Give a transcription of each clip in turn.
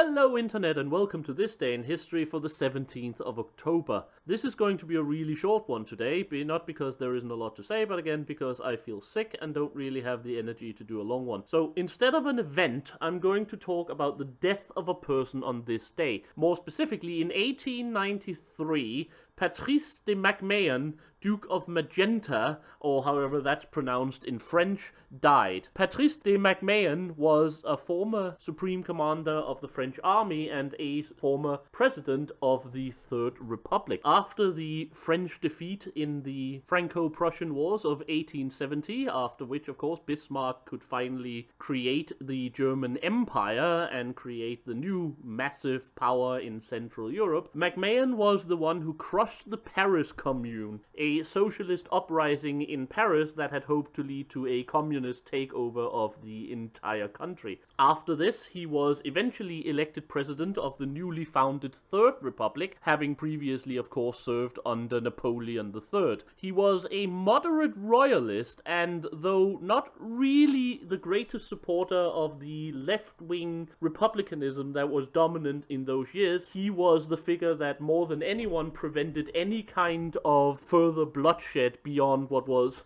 Hello Internet and welcome to this day in history for the 17th of October. This is going to be a really short one today, not because there isn't a lot to say, but again because I feel sick and don't really have the energy to do a long one. So instead of an event, I'm going to talk about the death of a person on this day. More specifically, in 1893, Patrice T McMahon, Duke of Magenta, or however that's pronounced in French, died. Patrice T McMahon was a former Supreme Commander of the French Army and a former President of the Third Republic. After the French defeat in the Franco-Prussian Wars of 1870, after which, of course, Bismarck could finally create the German Empire and create the new massive power in Central Europe, McMahon was the one who crushed the Paris Commune, a socialist uprising in Paris that had hoped to lead to a communist takeover of the entire country. After this, he was eventually elected president of the newly founded Third Republic, having previously, of course, served under Napoleon III. He was a moderate royalist, and though not really the greatest supporter of the left-wing republicanism that was dominant in those years, he was the figure that more than anyone prevented any kind of further bloodshed beyond what was,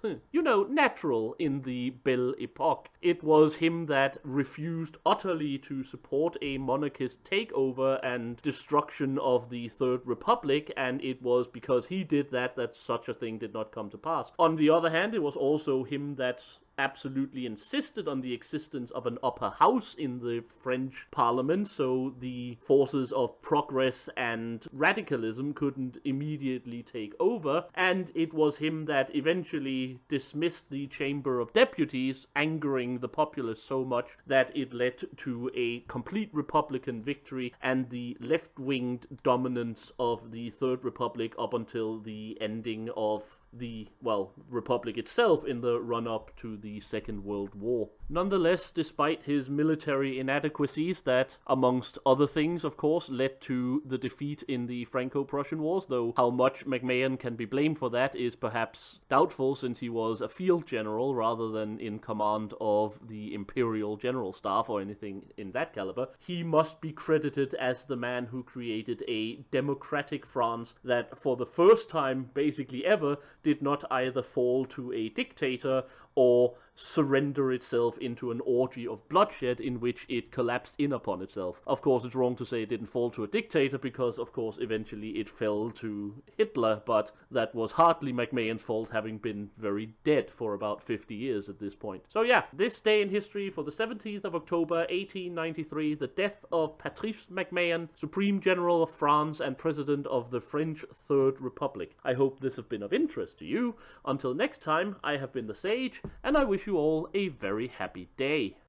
natural in the Belle Epoque. It was him that refused utterly to support a monarchist takeover and destruction of the Third Republic, and it was because he did that such a thing did not come to pass. On the other hand, it was also him that absolutely insisted on the existence of an upper house in the French parliament, so the forces of progress and radicalism couldn't immediately take over, and it was him that eventually dismissed the Chamber of Deputies, angering the populace so much that it led to a complete Republican victory and the left-winged dominance of the Third Republic up until the ending of the, Republic itself in the run-up to the Second World War. Nonetheless, despite his military inadequacies that, amongst other things, of course, led to the defeat in the Franco-Prussian Wars, though how much McMahon can be blamed for that is perhaps doubtful, since he was a field general rather than in command of the Imperial General Staff or anything in that caliber. He must be credited as the man who created a democratic France that, for the first time, basically ever, did not either fall to a dictator or surrender itself into an orgy of bloodshed in which it collapsed in upon itself. Of course, it's wrong to say it didn't fall to a dictator because, of course, eventually it fell to Hitler, but that was hardly McMahon's fault, having been very dead for about 50 years at this point. So yeah, this day in history for the 17th of October 1893, the death of Patrice McMahon, Supreme General of France and President of the French Third Republic. I hope this has been of interest to you. Until next time, I have been the Sage, and I wish you all a very happy day.